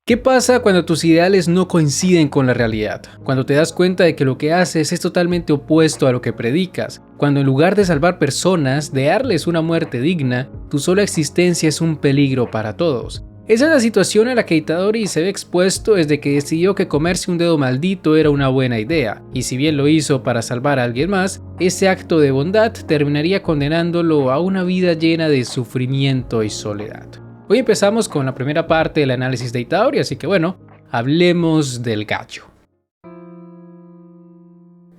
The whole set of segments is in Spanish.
¿Qué pasa cuando tus ideales no coinciden con la realidad? Cuando te das cuenta de que lo que haces es totalmente opuesto a lo que predicas. Cuando en lugar de salvar personas, de darles una muerte digna, tu sola existencia es un peligro para todos. Esa es la situación a la que Itadori se ve expuesto desde que decidió que comerse un dedo maldito era una buena idea, y si bien lo hizo para salvar a alguien más, ese acto de bondad terminaría condenándolo a una vida llena de sufrimiento y soledad. Hoy empezamos con la primera parte del análisis de Itadori, así que bueno, hablemos del gallo.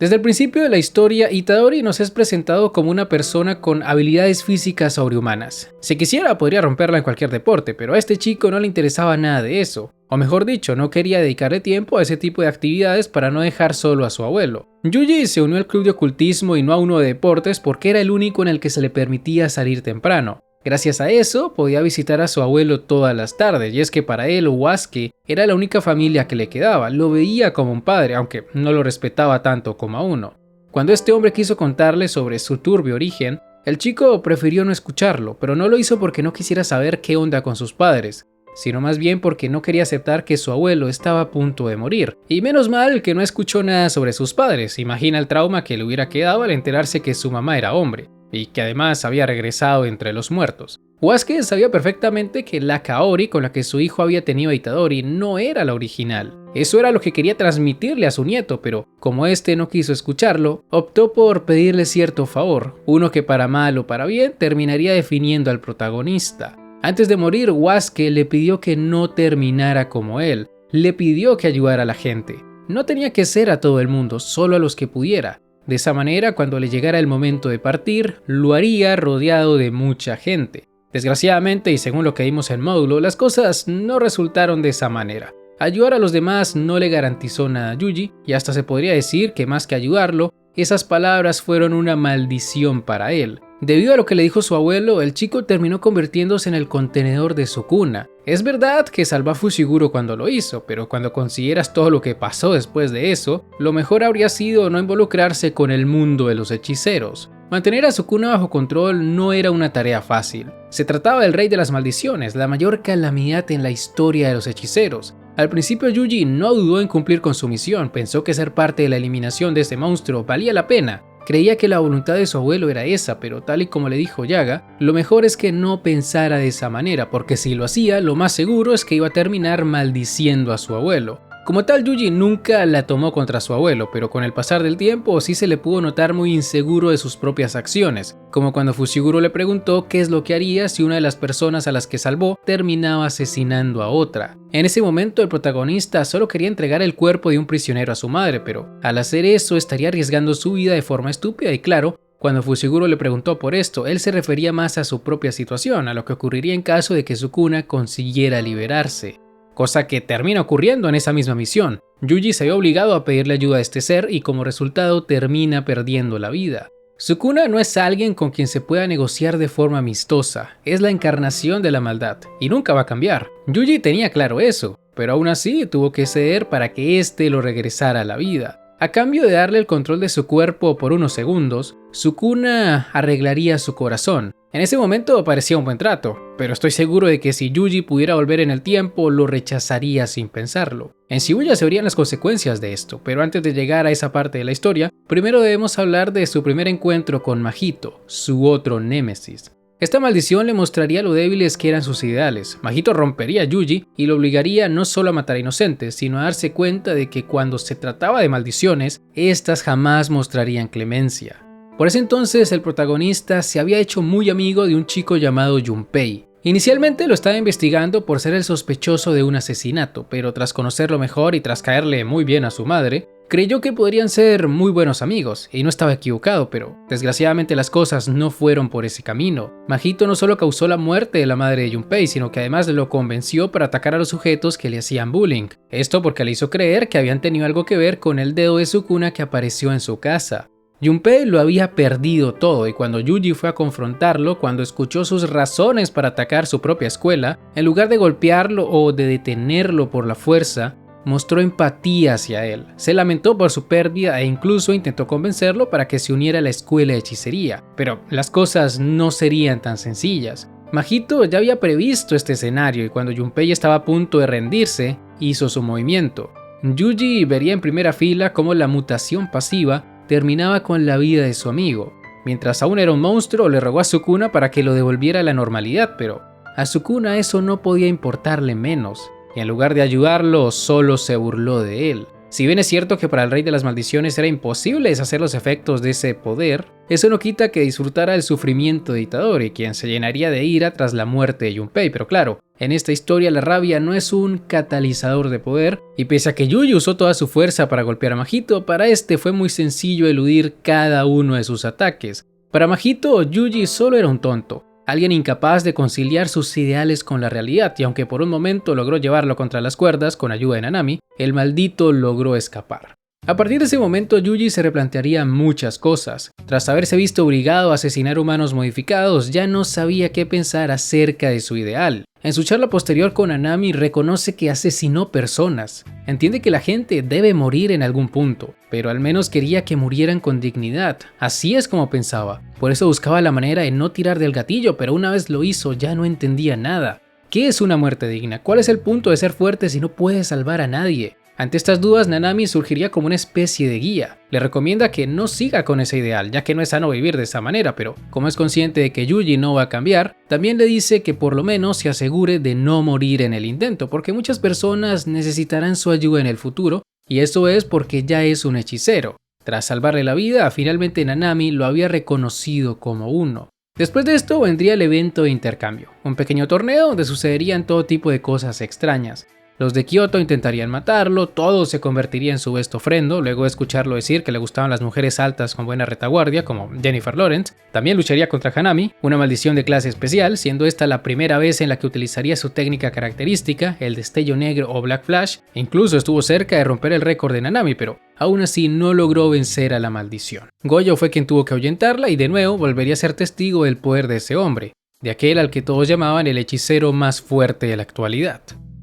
Desde el principio de la historia, Itadori nos es presentado como una persona con habilidades físicas sobrehumanas. Si quisiera, podría romperla en cualquier deporte, pero a este chico no le interesaba nada de eso. O mejor dicho, no quería dedicarle tiempo a ese tipo de actividades para no dejar solo a su abuelo. Yuji se unió al club de ocultismo y no a uno de deportes porque era el único en el que se le permitía salir temprano. Gracias a eso, podía visitar a su abuelo todas las tardes, y es que para él Wasuke era la única familia que le quedaba, lo veía como un padre, aunque no lo respetaba tanto como a uno. Cuando este hombre quiso contarle sobre su turbio origen, el chico prefirió no escucharlo, pero no lo hizo porque no quisiera saber qué onda con sus padres, sino más bien porque no quería aceptar que su abuelo estaba a punto de morir. Y menos mal que no escuchó nada sobre sus padres, imagina el trauma que le hubiera quedado al enterarse que su mamá era hombre, y que además había regresado entre los muertos. Wasuke sabía perfectamente que la Kaori con la que su hijo había tenido a Itadori no era la original. Eso era lo que quería transmitirle a su nieto, pero como este no quiso escucharlo, optó por pedirle cierto favor, uno que para mal o para bien terminaría definiendo al protagonista. Antes de morir, Wasuke le pidió que no terminara como él, le pidió que ayudara a la gente. No tenía que ser a todo el mundo, solo a los que pudiera. De esa manera, cuando le llegara el momento de partir, lo haría rodeado de mucha gente. Desgraciadamente, y según lo que vimos en módulo, las cosas no resultaron de esa manera. Ayudar a los demás no le garantizó nada a Yuji, y hasta se podría decir que más que ayudarlo, esas palabras fueron una maldición para él. Debido a lo que le dijo su abuelo, el chico terminó convirtiéndose en el contenedor de su cuna. Es verdad que salvó a Fushiguro cuando lo hizo, pero cuando consideras todo lo que pasó después de eso, lo mejor habría sido no involucrarse con el mundo de los hechiceros. Mantener a Sukuna bajo control no era una tarea fácil. Se trataba del rey de las maldiciones, la mayor calamidad en la historia de los hechiceros. Al principio Yuji no dudó en cumplir con su misión, pensó que ser parte de la eliminación de ese monstruo valía la pena. Creía que la voluntad de su abuelo era esa, pero tal y como le dijo Yaga, lo mejor es que no pensara de esa manera, porque si lo hacía, lo más seguro es que iba a terminar maldiciendo a su abuelo. Como tal, Yuji nunca la tomó contra su abuelo, pero con el pasar del tiempo sí se le pudo notar muy inseguro de sus propias acciones, como cuando Fushiguro le preguntó qué es lo que haría si una de las personas a las que salvó terminaba asesinando a otra. En ese momento el protagonista solo quería entregar el cuerpo de un prisionero a su madre, pero al hacer eso estaría arriesgando su vida de forma estúpida y claro, cuando Fushiguro le preguntó por esto, él se refería más a su propia situación, a lo que ocurriría en caso de que Sukuna consiguiera liberarse. Cosa que termina ocurriendo en esa misma misión. Yuji se ve obligado a pedirle ayuda a este ser y como resultado termina perdiendo la vida. Sukuna no es alguien con quien se pueda negociar de forma amistosa, es la encarnación de la maldad y nunca va a cambiar. Yuji tenía claro eso, pero aún así tuvo que ceder para que éste lo regresara a la vida. A cambio de darle el control de su cuerpo por unos segundos, Sukuna arreglaría su corazón. En ese momento parecía un buen trato, pero estoy seguro de que si Yuji pudiera volver en el tiempo, lo rechazaría sin pensarlo. En Shibuya se verían las consecuencias de esto, pero antes de llegar a esa parte de la historia, primero debemos hablar de su primer encuentro con Mahito, su otro némesis. Esta maldición le mostraría lo débiles que eran sus ideales. Mahito rompería a Yuji y lo obligaría no solo a matar a inocentes, sino a darse cuenta de que cuando se trataba de maldiciones, estas jamás mostrarían clemencia. Por ese entonces el protagonista se había hecho muy amigo de un chico llamado Junpei. Inicialmente lo estaba investigando por ser el sospechoso de un asesinato, pero tras conocerlo mejor y tras caerle muy bien a su madre, creyó que podrían ser muy buenos amigos, y no estaba equivocado, pero desgraciadamente las cosas no fueron por ese camino. Mahito no solo causó la muerte de la madre de Junpei, sino que además lo convenció para atacar a los sujetos que le hacían bullying. Esto porque le hizo creer que habían tenido algo que ver con el dedo de Sukuna que apareció en su casa. Junpei lo había perdido todo y cuando Yuji fue a confrontarlo, cuando escuchó sus razones para atacar su propia escuela, en lugar de golpearlo o de detenerlo por la fuerza, mostró empatía hacia él, se lamentó por su pérdida e incluso intentó convencerlo para que se uniera a la escuela de hechicería, pero las cosas no serían tan sencillas. Mahito ya había previsto este escenario y cuando Junpei estaba a punto de rendirse, hizo su movimiento. Yuji vería en primera fila cómo la mutación pasiva terminaba con la vida de su amigo. Mientras aún era un monstruo, le rogó a Sukuna para que lo devolviera a la normalidad, pero a Sukuna eso no podía importarle menos, y en lugar de ayudarlo, solo se burló de él. Si bien es cierto que para el Rey de las Maldiciones era imposible deshacer los efectos de ese poder, eso no quita que disfrutara el sufrimiento de Itadori, quien se llenaría de ira tras la muerte de Junpei, pero claro, en esta historia la rabia no es un catalizador de poder, y pese a que Yuji usó toda su fuerza para golpear a Mahito, para este fue muy sencillo eludir cada uno de sus ataques. Para Mahito, Yuji solo era un tonto, alguien incapaz de conciliar sus ideales con la realidad, y aunque por un momento logró llevarlo contra las cuerdas con ayuda de Nanami, el maldito logró escapar. A partir de ese momento, Yuji se replantearía muchas cosas. Tras haberse visto obligado a asesinar humanos modificados, ya no sabía qué pensar acerca de su ideal. En su charla posterior con Nanami reconoce que asesinó personas. Entiende que la gente debe morir en algún punto, pero al menos quería que murieran con dignidad. Así es como pensaba. Por eso buscaba la manera de no tirar del gatillo, pero una vez lo hizo ya no entendía nada. ¿Qué es una muerte digna? ¿Cuál es el punto de ser fuerte si no puedes salvar a nadie? Ante estas dudas, Nanami surgiría como una especie de guía. Le recomienda que no siga con ese ideal, ya que no es sano vivir de esa manera, pero como es consciente de que Yuji no va a cambiar, también le dice que por lo menos se asegure de no morir en el intento, porque muchas personas necesitarán su ayuda en el futuro, y eso es porque ya es un hechicero. Tras salvarle la vida, finalmente Nanami lo había reconocido como uno. Después de esto vendría el evento de intercambio, un pequeño torneo donde sucederían todo tipo de cosas extrañas. Los de Kyoto intentarían matarlo, todo se convertiría en su best ofrendo, luego de escucharlo decir que le gustaban las mujeres altas con buena retaguardia, como Jennifer Lawrence. También lucharía contra Hanami, una maldición de clase especial, siendo esta la primera vez en la que utilizaría su técnica característica, el destello negro o Black Flash. Incluso estuvo cerca de romper el récord de Nanami, pero aún así no logró vencer a la maldición. Gojo fue quien tuvo que ahuyentarla y de nuevo volvería a ser testigo del poder de ese hombre, de aquel al que todos llamaban el hechicero más fuerte de la actualidad.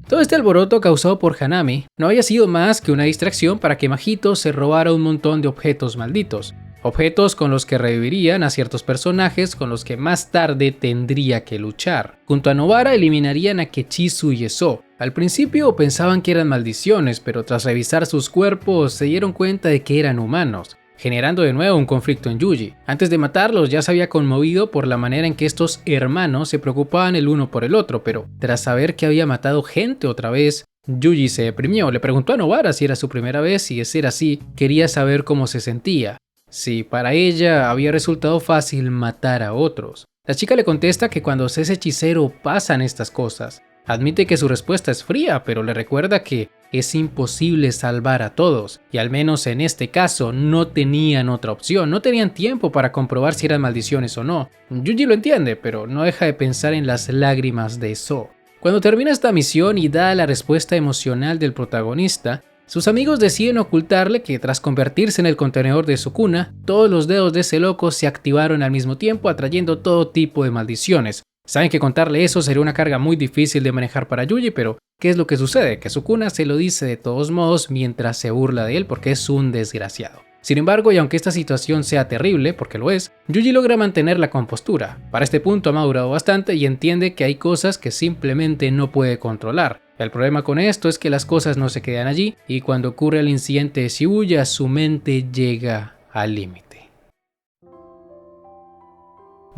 Todo este alboroto causado por Hanami no había sido más que una distracción para que Mahito se robara un montón de objetos malditos. Objetos con los que revivirían a ciertos personajes con los que más tarde tendría que luchar. Junto a Nobara eliminarían a Kechisu y Eso. Al principio pensaban que eran maldiciones, pero tras revisar sus cuerpos se dieron cuenta de que eran humanos, generando de nuevo un conflicto en Yuji. Antes de matarlos ya se había conmovido por la manera en que estos hermanos se preocupaban el uno por el otro, pero tras saber que había matado gente otra vez, Yuji se deprimió. Le preguntó a Nobara si era su primera vez y de ser así, quería saber cómo se sentía. Si para ella había resultado fácil matar a otros. La chica le contesta que cuando se es hechicero pasan estas cosas. Admite que su respuesta es fría, pero le recuerda que es imposible salvar a todos, y al menos en este caso no tenían otra opción, no tenían tiempo para comprobar si eran maldiciones o no. Yuji lo entiende, pero no deja de pensar en las lágrimas de So. Cuando termina esta misión y da la respuesta emocional del protagonista, sus amigos deciden ocultarle que tras convertirse en el contenedor de Sukuna, todos los dedos de ese loco se activaron al mismo tiempo atrayendo todo tipo de maldiciones. Saben que contarle eso sería una carga muy difícil de manejar para Yuji, pero ¿qué es lo que sucede? Que Sukuna se lo dice de todos modos mientras se burla de él porque es un desgraciado. Sin embargo, y aunque esta situación sea terrible, porque lo es, Yuji logra mantener la compostura. Para este punto ha madurado bastante y entiende que hay cosas que simplemente no puede controlar. El problema con esto es que las cosas no se quedan allí y cuando ocurre el incidente de Shibuya, su mente llega al límite.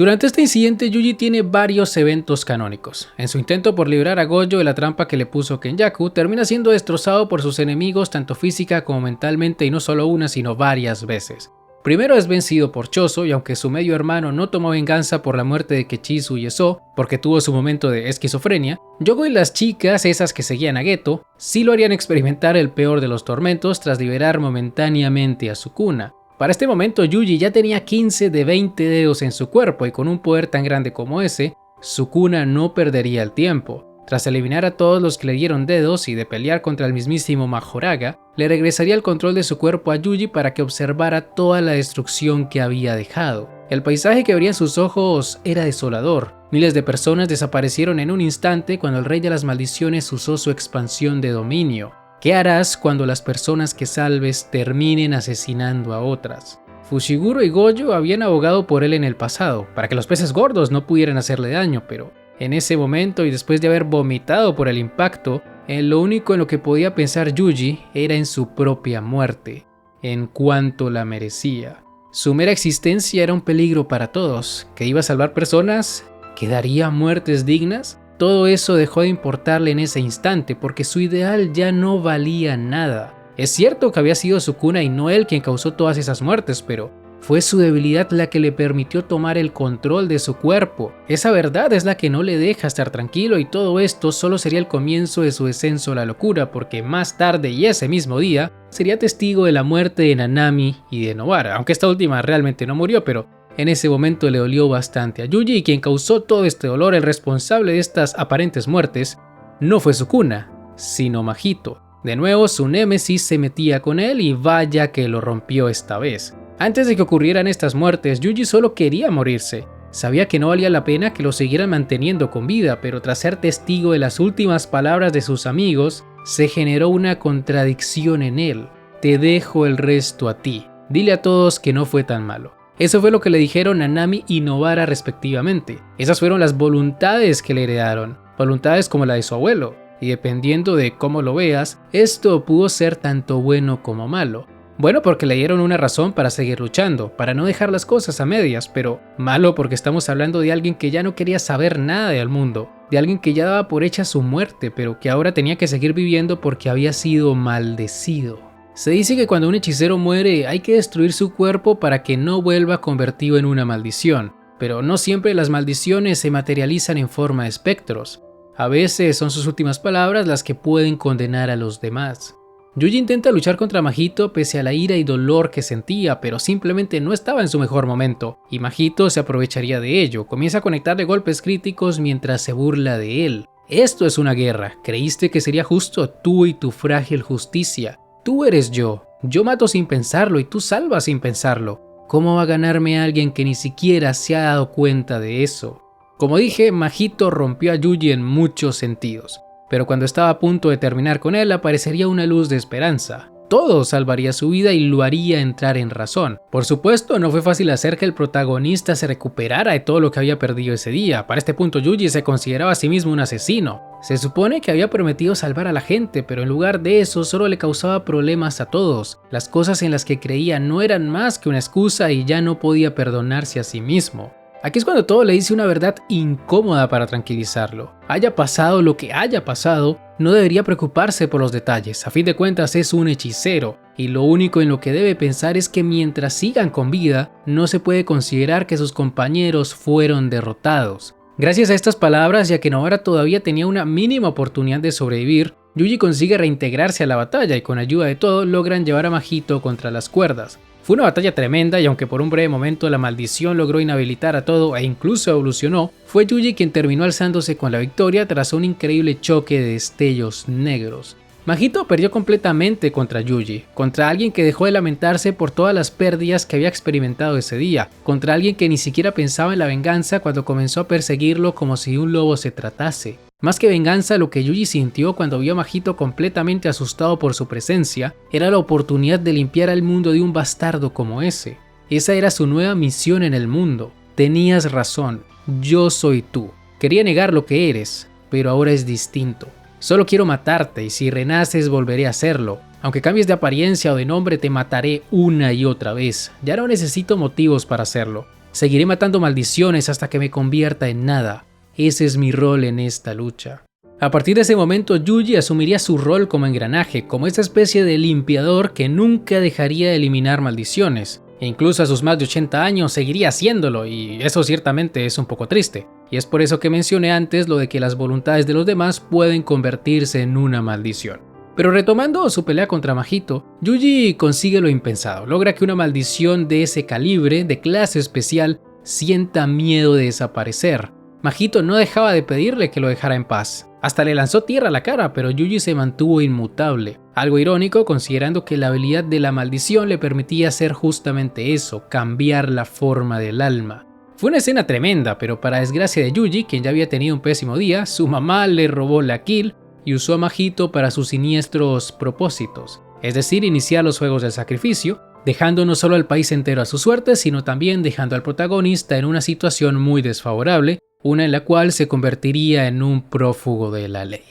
Durante este incidente, Yuji tiene varios eventos canónicos. En su intento por librar a Gojo de la trampa que le puso Kenjaku, termina siendo destrozado por sus enemigos tanto física como mentalmente y no solo una sino varias veces. Primero es vencido por Choso y aunque su medio hermano no tomó venganza por la muerte de Kechisu y Eso, porque tuvo su momento de esquizofrenia, Yogo y las chicas, esas que seguían a Geto, sí lo harían experimentar el peor de los tormentos tras liberar momentáneamente a Sukuna. Para este momento Yuji ya tenía 15 de 20 dedos en su cuerpo y con un poder tan grande como ese, Sukuna no perdería el tiempo. Tras eliminar a todos los que le dieron dedos y de pelear contra el mismísimo Majoraga, le regresaría el control de su cuerpo a Yuji para que observara toda la destrucción que había dejado. El paisaje que vería en sus ojos era desolador. Miles de personas desaparecieron en un instante cuando el Rey de las Maldiciones usó su expansión de dominio. ¿Qué harás cuando las personas que salves terminen asesinando a otras? Fushiguro y Gojo habían abogado por él en el pasado, para que los peces gordos no pudieran hacerle daño, pero En ese momento y después de haber vomitado por el impacto, lo único en lo que podía pensar Yuji era en su propia muerte, en cuanto la merecía. Su mera existencia era un peligro para todos, que iba a salvar personas, que daría muertes dignas. Todo eso dejó de importarle en ese instante porque su ideal ya no valía nada. Es cierto que había sido Sukuna y no él quien causó todas esas muertes, pero fue su debilidad la que le permitió tomar el control de su cuerpo. Esa verdad es la que no le deja estar tranquilo y todo esto solo sería el comienzo de su descenso a la locura porque más tarde y ese mismo día sería testigo de la muerte de Nanami y de Nobara, aunque esta última realmente no murió, pero en ese momento le dolió bastante a Yuji y quien causó todo este dolor, el responsable de estas aparentes muertes, no fue Sukuna, sino Mahito. De nuevo su némesis se metía con él y vaya que lo rompió esta vez. Antes de que ocurrieran estas muertes, Yuji solo quería morirse. Sabía que no valía la pena que lo siguieran manteniendo con vida, pero tras ser testigo de las últimas palabras de sus amigos, se generó una contradicción en él. Te dejo el resto a ti. Dile a todos que no fue tan malo. Eso fue lo que le dijeron Nanami y Nobara respectivamente. Esas fueron las voluntades que le heredaron, voluntades como la de su abuelo. Y dependiendo de cómo lo veas, esto pudo ser tanto bueno como malo. Bueno porque le dieron una razón para seguir luchando, para no dejar las cosas a medias, pero malo porque estamos hablando de alguien que ya no quería saber nada del mundo, de alguien que ya daba por hecha su muerte, pero que ahora tenía que seguir viviendo porque había sido maldecido. Se dice que cuando un hechicero muere hay que destruir su cuerpo para que no vuelva convertido en una maldición, pero no siempre las maldiciones se materializan en forma de espectros. A veces son sus últimas palabras las que pueden condenar a los demás. Yuji intenta luchar contra Mahito pese a la ira y dolor que sentía, pero simplemente no estaba en su mejor momento, y Mahito se aprovecharía de ello. Comienza a conectarle golpes críticos mientras se burla de él. Esto es una guerra. ¿Creíste que sería justo? Tú y tu frágil justicia. Tú eres yo. Yo mato sin pensarlo y tú salvas sin pensarlo. ¿Cómo va a ganarme alguien que ni siquiera se ha dado cuenta de eso? Como dije, Mahito rompió a Yuji en muchos sentidos, pero cuando estaba a punto de terminar con él aparecería una luz de esperanza. Todo salvaría su vida y lo haría entrar en razón. Por supuesto, no fue fácil hacer que el protagonista se recuperara de todo lo que había perdido ese día. Para este punto Yuji se consideraba a sí mismo un asesino. Se supone que había prometido salvar a la gente, pero en lugar de eso solo le causaba problemas a todos. Las cosas en las que creía no eran más que una excusa y ya no podía perdonarse a sí mismo. Aquí es cuando todo le dice una verdad incómoda para tranquilizarlo. Haya pasado lo que haya pasado, no debería preocuparse por los detalles. A fin de cuentas es un hechicero, y lo único en lo que debe pensar es que mientras sigan con vida, no se puede considerar que sus compañeros fueron derrotados. Gracias a estas palabras, ya que Nobara todavía tenía una mínima oportunidad de sobrevivir, Yuji consigue reintegrarse a la batalla y con ayuda de todo logran llevar a Mahito contra las cuerdas. Fue una batalla tremenda y aunque por un breve momento la maldición logró inhabilitar a todo e incluso evolucionó, fue Yuji quien terminó alzándose con la victoria tras un increíble choque de destellos negros. Mahito perdió completamente contra Yuji, contra alguien que dejó de lamentarse por todas las pérdidas que había experimentado ese día, contra alguien que ni siquiera pensaba en la venganza cuando comenzó a perseguirlo como si de un lobo se tratase. Más que venganza, lo que Yuji sintió cuando vio a Mahito completamente asustado por su presencia era la oportunidad de limpiar al mundo de un bastardo como ese. Esa era su nueva misión en el mundo. Tenías razón, yo soy tú. Quería negar lo que eres, pero ahora es distinto. Solo quiero matarte y si renaces volveré a hacerlo. Aunque cambies de apariencia o de nombre te mataré una y otra vez. Ya no necesito motivos para hacerlo. Seguiré matando maldiciones hasta que me convierta en nada. Ese es mi rol en esta lucha. A partir de ese momento Yuji asumiría su rol como engranaje, como esa especie de limpiador que nunca dejaría de eliminar maldiciones. E incluso a sus más de 80 años seguiría haciéndolo y eso ciertamente es un poco triste. Y es por eso que mencioné antes lo de que las voluntades de los demás pueden convertirse en una maldición. Pero retomando su pelea contra Mahito, Yuji consigue lo impensado, logra que una maldición de ese calibre, de clase especial, sienta miedo de desaparecer. Mahito no dejaba de pedirle que lo dejara en paz. Hasta le lanzó tierra a la cara, pero Yuji se mantuvo inmutable. Algo irónico considerando que la habilidad de la maldición le permitía hacer justamente eso, cambiar la forma del alma. Fue una escena tremenda, pero para desgracia de Yuji, quien ya había tenido un pésimo día, su mamá le robó la kill y usó a Mahito para sus siniestros propósitos. Es decir, iniciar los juegos del sacrificio, dejando no solo al país entero a su suerte, sino también dejando al protagonista en una situación muy desfavorable, una en la cual se convertiría en un prófugo de la ley.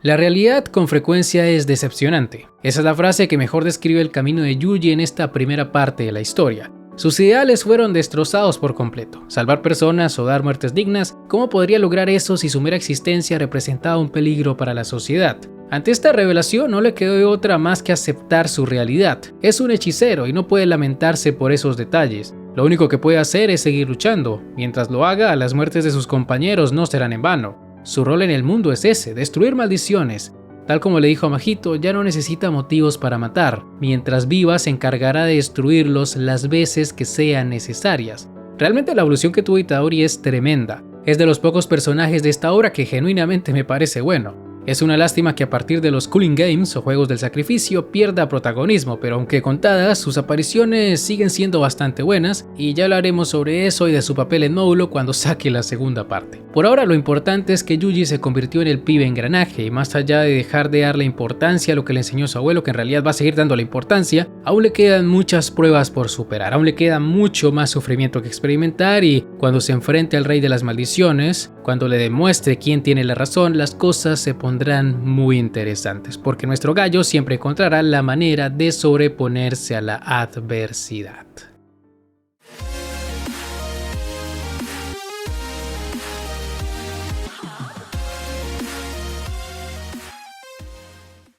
La realidad con frecuencia es decepcionante. Esa es la frase que mejor describe el camino de Yuji en esta primera parte de la historia. Sus ideales fueron destrozados por completo. Salvar personas o dar muertes dignas, ¿cómo podría lograr eso si su mera existencia representaba un peligro para la sociedad? Ante esta revelación no le quedó otra más que aceptar su realidad. Es un hechicero y no puede lamentarse por esos detalles. Lo único que puede hacer es seguir luchando. Mientras lo haga, las muertes de sus compañeros no serán en vano. Su rol en el mundo es ese, destruir maldiciones. Tal como le dijo a Mahito, ya no necesita motivos para matar. Mientras viva se encargará de destruirlos las veces que sean necesarias. Realmente la evolución que tuvo Itadori es tremenda. Es de los pocos personajes de esta obra que genuinamente me parece bueno. Es una lástima que a partir de los Cooling Games o Juegos del Sacrificio pierda protagonismo, pero aunque contadas, sus apariciones siguen siendo bastante buenas y ya hablaremos sobre eso y de su papel en módulo cuando saque la segunda parte. Por ahora lo importante es que Yuji se convirtió en el pibe engranaje y más allá de dejar de darle importancia a lo que le enseñó su abuelo, que en realidad va a seguir dando la importancia, aún le quedan muchas pruebas por superar, aún le queda mucho más sufrimiento que experimentar y cuando se enfrente al rey de las maldiciones, cuando le demuestre quién tiene la razón, las cosas se pondrán muy interesantes, porque nuestro gallo siempre encontrará la manera de sobreponerse a la adversidad.